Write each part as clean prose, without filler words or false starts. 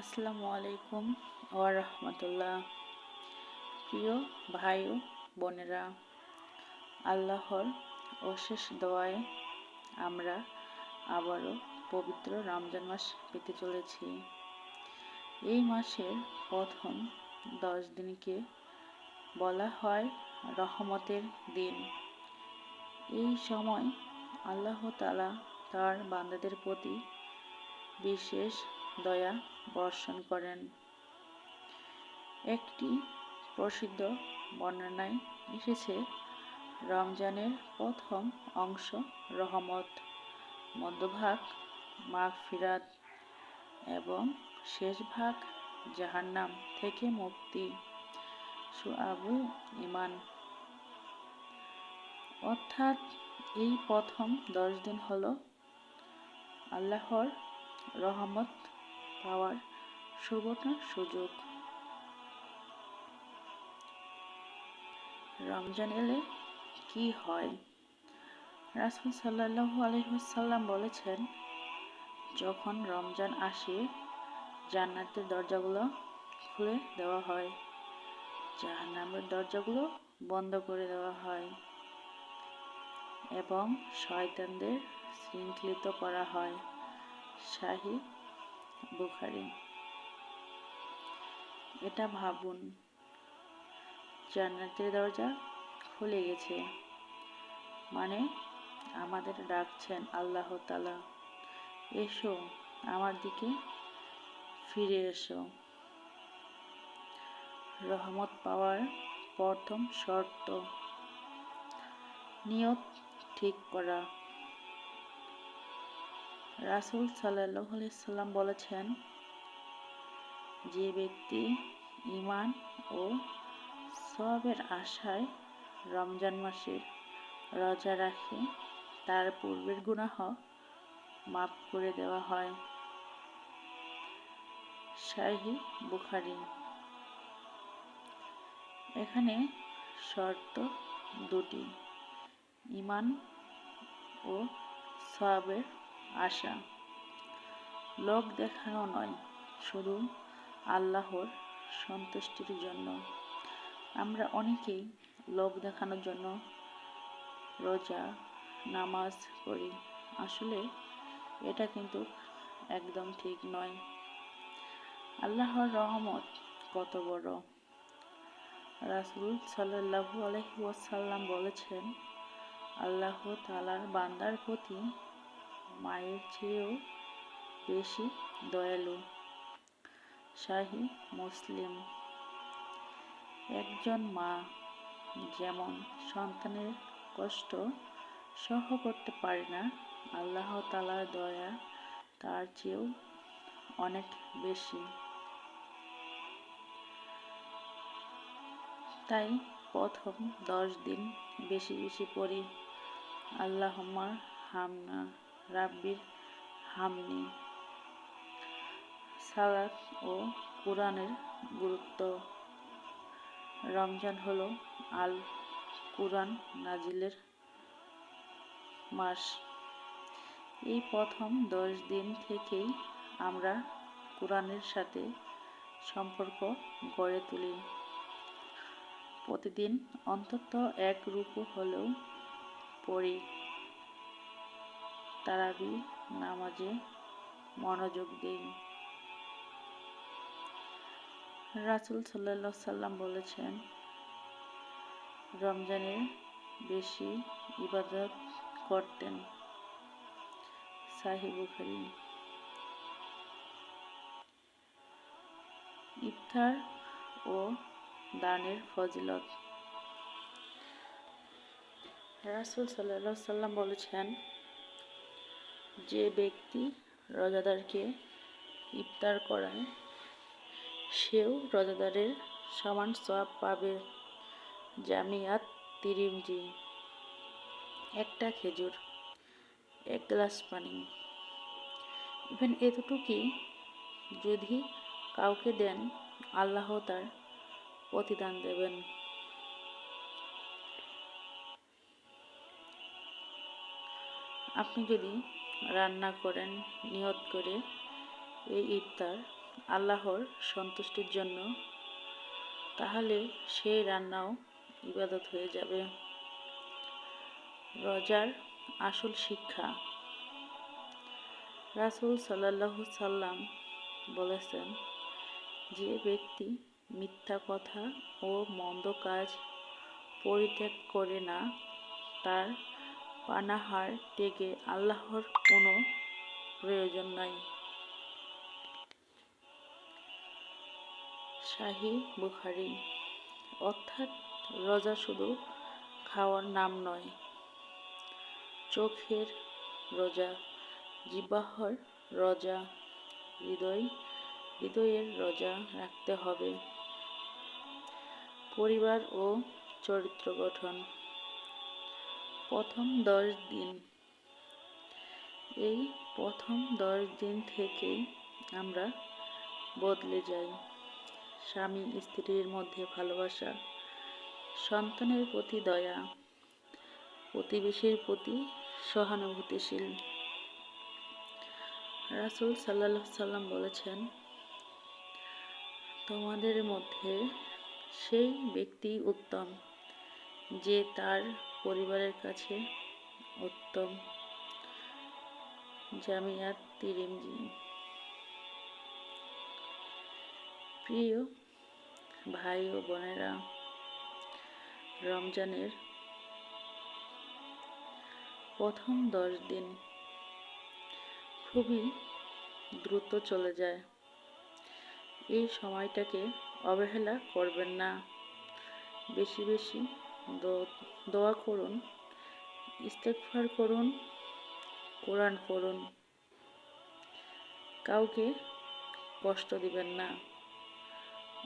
আসসালামু আলাইকুম ওয়া রাহমাতুল্লাহ। প্রিয় ভাই ও বোনেরা, আল্লাহর অশেষ দোয়ায় আমরা আবারও পবিত্র রমজান মাস পেতে চলেছি। এই মাসের প্রথম 10 দিনকে বলা হয় রহমতের দিন। এই সময় আল্লাহ তাআলা তার বান্দাদের প্রতি বিশেষ দয়া বর্ষণ করেন। একটি প্রসিদ্ধ বর্ণনায় এসেছে, রমজানের প্রথম অংশ রহমত, মধ্যভাগ মাগফিরাত এবং শেষ ভাগ জাহান্নাম থেকে মুক্তি। শুআবুল ঈমান। অর্থাৎ এই প্রথম 10 দিন হলো আল্লাহর রহমত পাওয়ার সুবর্ণ সুযোগ। রমজান এলে কি হয়? রাসূল সাল্লাল্লাহু আলাইহি ওয়াসাল্লাম বলেছেন, যখন রমজান আসে জান্নাতের দরজাগুলো খুলে দেওয়া হয়, জাহান্নামের দরজাগুলো বন্ধ করে দেওয়া হয় এবং শয়তানদের শৃঙ্খলিত করা হয়। সহিহ বুখারী। এটা ভাবুন, জান্নাতের দরজা খুলে গেছে, মানে আমাদের ডাকছেন আল্লাহ তাআলা, এসো আমার দিকে ফিরে এসো। রহমত পাওয়ার প্রথম শর্ত নিয়ত ঠিক করা। রাসূল সাল্লাল্লাহু আলাইহি সাল্লাম বলেছেন, যে ব্যক্তি ঈমান ও সওয়াবের আশায় রমজান মাসের রোজা রাখে তার পূর্বের গুনাহ মাফ করে দেওয়া হয়। সহিহ বুখারী। এখানে শর্ত দুটি, ঈমান ও সওয়াবের আশা। লোক দেখানো নয়, শুধু আল্লাহর সন্তুষ্টির জন্য। আমরা অনেকেই লোক দেখানোর জন্য রোজা নামাজ পড়ি, আসলে এটা কিন্তু একদম ঠিক নয়। আল্লাহর রহমত কত বড়! রাসূল সাল্লাল্লাহু আলাইহি ওয়াসাল্লাম বলেছেন, আল্লাহ তাআলার বান্দার প্রতি মায়ের চেয়েও বেশি দয়ালু। সহিহ মুসলিম। একজন মা যেমন সন্তানের কষ্ট সহ্য করতে পারে না, আল্লাহ তাআলার দয়া তার চেয়েও অনেক বেশি। তাই প্রথম 10 দিন বেশি বেশি পড়ি আল্লাহুম্মা হামনা রাব্বির হামনি। সালাত ও কুরআনের গুরুত্ব। রমজান হলো আল কুরআন নাজিলের মাস। এই প্রথম 10 দিন থেকেই আমরা কুরআনের সাথে সম্পর্ক গড়ে তুলি। প্রতিদিন অন্তত এক রুকু হলেও পড়ি। তারাবি নামাজে মনোযোগ দিই। রাসূল সাল্লাল্লাহু আলাইহি সাল্লাম বলেছেন, রমজানে বেশি ইবাদত করতেন। সহিহ বুখারী। ইফতার ও দানের ফজিলত। রাসূল সাল্লাল্লাহু আলাইহি সাল্লাম বলেছেন, যে ব্যক্তি রোজাদারকে ইফতার করায় সেও রোজাদারের সমান সওয়াব পাবে। জামিআত তিরমিজি। একটা খেজুর, এক গ্লাস পানি, ইভেন এতটুকুই যদি কাউকে দেন, আল্লাহ তার প্রতিদান দেবেন। আপনি যদি রান্না করেন নিয়ত করে, এই ইফতার আল্লাহর সন্তুষ্টির জন্য, তাহলে সেই রান্নাও ইবাদত হয়ে যাবে। রোজার আসল শিক্ষা। রাসূল সাল্লাল্লাহু সাল্লাম বলেছেন, যে ব্যক্তি মিথ্যা কথা ও মন্দ কাজ পরিত্যাগ করে না, তার পানাহার ত্যাগে আল্লাহর কোনো প্রয়োজন নাই। শাহী বুখারী। অর্থাৎ রোজা শুধু খাওয়ার নাম নয়, চোখের রোজা, জিহ্বার রোজা, হৃদয়ের রোজা রাখতে হবে। পরিবার ও চরিত্র গঠন। প্রথম 10 দিন। এই প্রথম 10 দিন থেকেই আমরা বদলে যাই। স্বামী স্ত্রীর মধ্যে ভালোবাসা, সন্তানের প্রতি দয়া, প্রতিবেশীর প্রতি সহানুভূতিশীল। রাসূল সাল্লাল্লাহু সাল্লাম বলেছেন, তোমাদের মধ্যে সেই ব্যক্তি উত্তম যে তার পরিবারের কাছে উত্তম। জামিআত তিরমিজি। প্রিয় ভাই ও বোনেরা, রমজানের প্রথম 10 দিন খুবই দ্রুত চলে যায়। এই সময়টাকে অবহেলা করবেন না। বেশি বেশি দোয়া করুন, ইস্তেগফার করুন, কোরআন পড়ুন। কাউকে কষ্ট দিবেন না,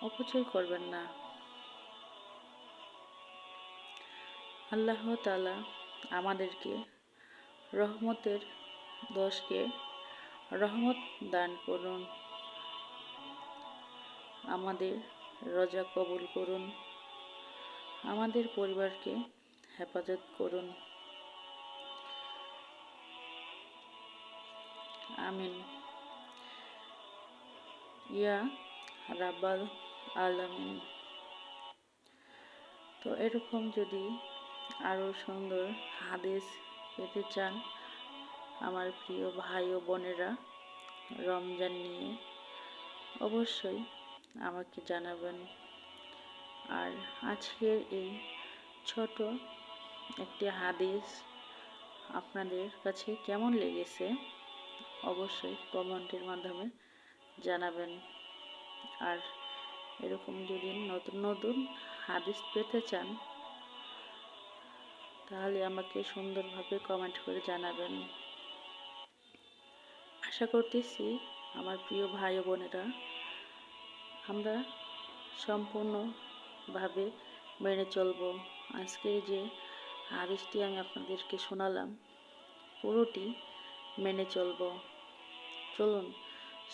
অপচয় করবেন না। আল্লাহ তাআলা আমাদেরকে রহমতের 10কে রহমত দান করুন। আমাদের রোজা কবুল করুন, আমাদের পরিবারকে হেফাজত করুন। আমিন ইয়া রাব্বাল আলামিন। তো এরকম যদি আরও সুন্দর হাদিস পেতে চান আমার প্রিয় ভাই ও বোনেরা, রমজান নিয়ে অবশ্যই আমাকে জানাবেন। আর আজকের এই ছোট একটি হাদিস আপনাদের কাছে কেমন লেগেছে অবশ্যই কমেন্টের মাধ্যমে জানাবেন। আর এরকম যদি নতুন নতুন হাদিস পেতে চান তাহলে আমাকে সুন্দরভাবে কমেন্ট করে জানাবেন। আশা করতেছি আমার প্রিয় ভাই ও বোনেরা আমরা সম্পূর্ণভাবে মেনে চলব। আজকে যে হাদিসটি আমি আপনাদেরকে শোনালাম পুরোটি মেনে চলব। চলুন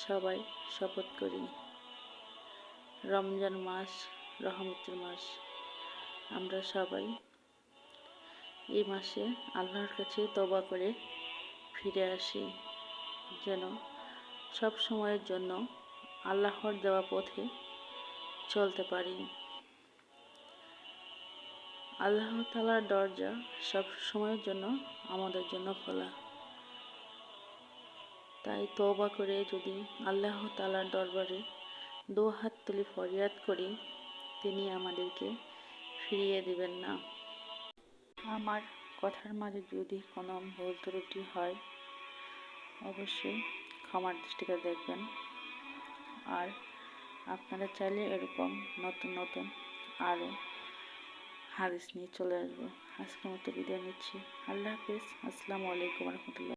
সবাই শপথ করি। রমজান মাস রহমতের মাস। আমরা সবাই এই মাসে আল্লাহর কাছে তওবা করে ফিরে আসি, যেন সব সময়ের জন্য আল্লাহর দেওয়া পথে চলতে পারি। আল্লাহ তাআলার দরজা সব সময়ের জন্য আমাদের জন্য খোলা। তাই তওবা করে যদি আল্লাহ তাআলার দরবারে দু হাত তুলে ফরিয়াদ করি, তিনি আমাদেরকে ফিরিয়ে দিবেন না। আমার কথার মাঝে যদি কোনো ভুল ত্রুটি হয় অবশ্যই ক্ষমার দৃষ্টিতে দেখবেন। আর আপনারা চাইলে এরকম নতুন নতুন আরও হাদিস নিয়ে চলে আসবো। আজকের মতো বিদায় নিচ্ছি। আল্লাহ হাফেজ। আসসালামু আলাইকুম রহমতুল্লাহ।